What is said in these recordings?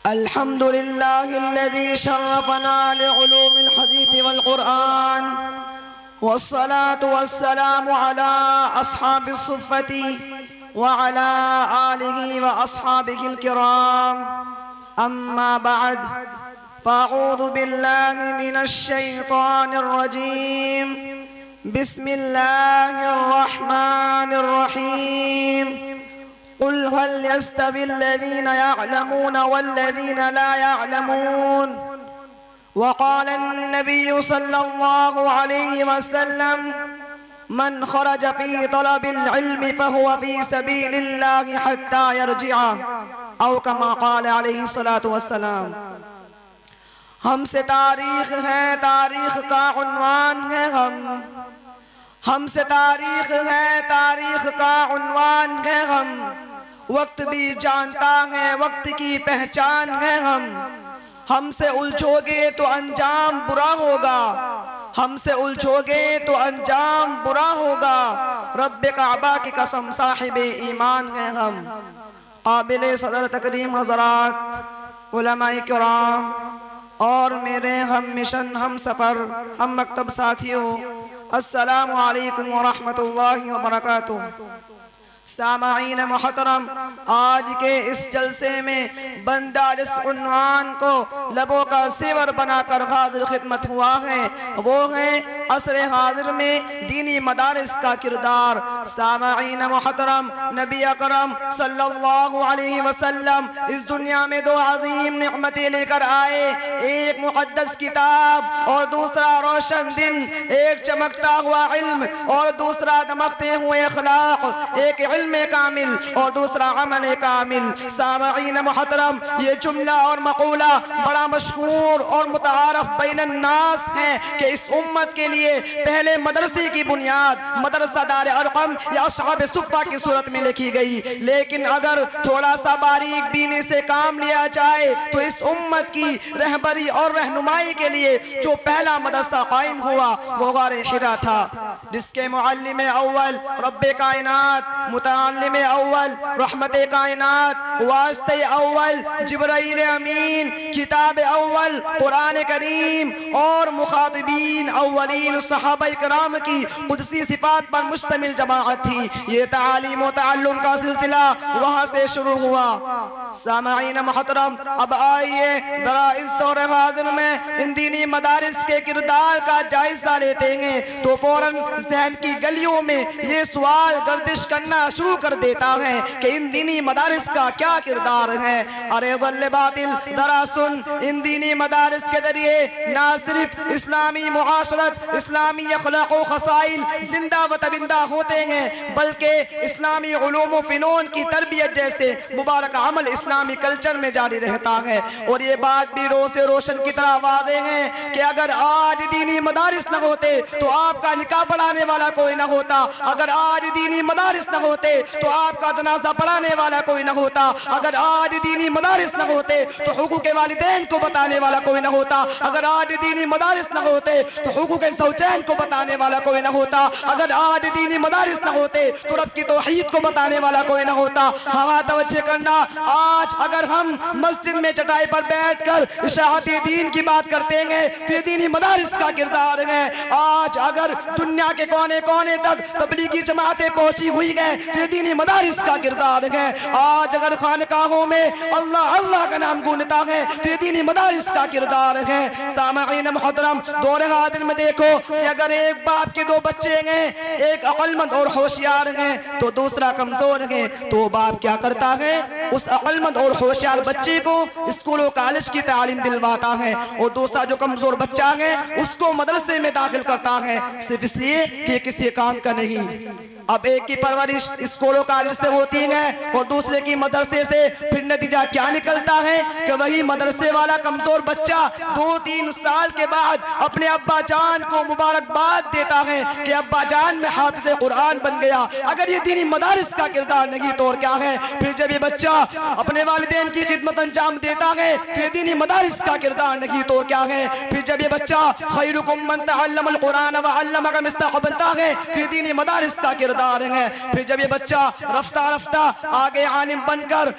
الحمد لله الذي شرفنا لعلوم الحديث والقرآن، والصلاة والسلام على أصحاب الصفة وعلى آله وأصحابه الكرام. أما بعد، فأعوذ بالله من الشيطان الرجيم. بسم الله الرحمن الرحيم. قل هل يستوي الذين يعلمون والذين لا يعلمون؟ وقال النبي صلى الله عليه وسلم: من خرج في طلب العلم فهو في سبيل الله حتى يرجع، او كما قال علیہ الصلاۃ والسلام. ہم سے تاریخ ہے، تاریخ کا عنوان ہے ہم سے تاریخ ہے، تاریخ کا عنوان ہے وقت بھی جانتا ہے، وقت کی پہچان ہے ہم سے الجھو گے تو انجام برا ہوگا، ہم سے الجھو گے تو انجام برا ہوگا. رب کعبہ کی قسم صاحب ایمان ہے ہم. قابل صدر تکریم حضرات، علماء کرام اور میرے ہم مشن، ہم سفر، ہم مکتب ساتھیوں، السلام علیکم ورحمۃ اللہ وبرکاتہ. سامعین محترم، آج کے اس جلسے میں بندہ جس عنوان کو لبوں کا زیور بنا کر حاضر خدمت ہوا ہے وہ ہے عصر حاضر میں دینی مدارس کا کردار. سامعین محترم، نبی اکرم صلی اللہ علیہ وسلم اس دنیا میں دو عظیم نعمتیں لے کر آئے، ایک مقدس کتاب اور دوسرا روشن دن، ایک چمکتا ہوا علم اور دوسرا دمکتے ہوئے اخلاق، ایک علم کامل اور دوسرا عمل کامل. سامعین محترم، یہ جملہ اور مقولہ بڑا مشہور اور متعارف بین الناس ہے کہ اس امت کے لیے پہلے مدرسے کی بنیاد مدرسہ دار ارقم یا اصحاب صفہ کی صورت میں لکھی گئی، لیکن اگر تھوڑا سا باریک بینی سے کام لیا جائے تو اس امت کی رہبری اور رہنمائی کے لیے جو پہلا مدرسہ قائم ہوا وہ غار حرا تھا، جس کے معلم اول رب کائنات، متعلم اول رحمت کائنات، واسطہ اول جبرائیل امین، کتاب اول قرآن کریم اور مخاطبین اولین صحابہ کرام کی قدسی صفات پر مشتمل جماعت تھی. یہ تعلیم و تعلم کا سلسلہ وہاں سے شروع ہوا. سامعین محترم، اب آئیے ذرا اس دور حاضر میں ان دینی مدارس کے کردار کا جائزہ لیتے ہیں تو فوراً ذہن کی گلیوں میں یہ سوال گردش کرنا شروع کر دیتا ہے کہ ان دینی مدارس کا کیا کردار ہے. ارے ظل باطل، ذرا سن، ان دینی مدارس کے ذریعے نہ صرف اسلامی معاشرت، اسلامی اخلاق و خصائل زندہ و تبندہ ہوتے ہیں بلکہ اسلامی علوم و فنون کی تربیت جیسے مبارک عمل اسلامی کلچر میں جاری رہتا ہے. اور یہ بات بھی روز روشن کی طرح واضح ہے کہ اگر آج دینی مدارس نہ ہوتے تو آپ کا نکاح پڑھانے والا کوئی نہ ہوتا، اگر آج دینی مدارس نہ ہوتے تو آپ کا جنازہ پڑھانے والا کوئی نہ ہوتا، اگر آج دینی مدارس نہ ہوتے تو حقوق والدین کو بتانے والا کوئی نہ ہوتا، اگر آج دینی مدارس نہ ہوتے تو حقوق زوجین کو بتانے والا کوئی نہ ہوتا، اگر آج دینی مدارس نہ ہوتے تو رب کی توحید کو بتانے والا کوئی نہ ہوتا. ہاں توجہ کرنا، آج اگر ہم مسجد میں چٹائی پر بیٹھ کر اشاعت دین کی بات کرتے ہیں تو یہ دینی مدارس کا کردار ہے. آج اگر دنیا کے کونے کونے تک تبلیغی جماعتیں پہنچی ہوئی ہیں تو یہ دینی مدارس کا کردار ہے. آج اگر خانقاہوں میں اللہ اللہ کا نام گونجتا ہے تو یہ دینی مدارس کا کردار ہے. سامعین محترم، دور حاضر میں دیکھو کہ اگر ایک باپ کے دو بچے ہیں، ایک عقل مند اور ہوشیار ہیں تو دوسرا کمزور ہے، تو باپ کیا کرتا ہے؟ اس عقل مند اور ہوشیار بچے کو اسکول و کالج کی تعلیم دلواتا ہے اور دوسرا جو کمزور بچہ ہے اس کو مدرسے میں داخل کرتا ہے، صرف اس لیے کہ کسی کام کا نہیں. اب ایک کی پرورش اسکول و کالج سے ہوتی ہے اور دوسرے کی مدرسے سے، پھر نتیجہ کیا نکلتا ہے کہ وہی مدرسے والا کمزور بچہ 2-3 سال کے بعد اپنے ابا جان کو مبارکباد دیتا ہے کہ ابا جان میں حافظ قرآن بن گیا. اگر یہ دینی مدارس کا کردار نہیں تو اور کیا ہے؟ پھر جب یہ بچہ اپنے والدین کی خدمت انجام دیتا ہے تو یہ دینی مدارس کا کردار نہیں تو اور کیا ہے؟ پھر جب یہ بچہ خیرکم من تعلم القرآن وعلمہ کا مصداق بنتا ہے تو یہ دینی مدارس کا کردار کردار ہے. پھر جب یہ بچہ رفتہ رفتہ آگے عالم بن کر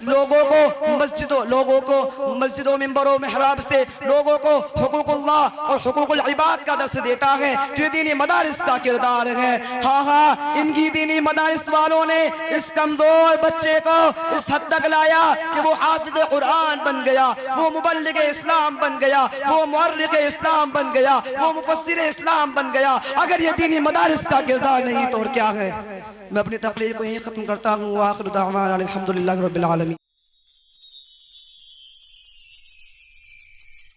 لوگوں کو مسجدوں منبر و محراب سے لوگوں کو حقوق اللہ اور حقوق العباد کا درس دیتا ہے، تو یہ دینی مدارس کا کردار ہے. ہاں ان کی دینی مدارس والوں نے اس کمزور بچے کو اس حد تک لایا کہ وہ حافظ قرآن بن گیا، وہ مبلغ اسلام بن گیا، وہ مورخ اسلام بن گیا، وہ مفسر اسلام بن گیا. اگر یہ دینی مدارس کا کردار نہیں تو اور کیا ہے؟ میں اپنی تقریر کو یہیں ختم کرتا ہوں. وآخر دعوانا الحمدللہ رب العالمین.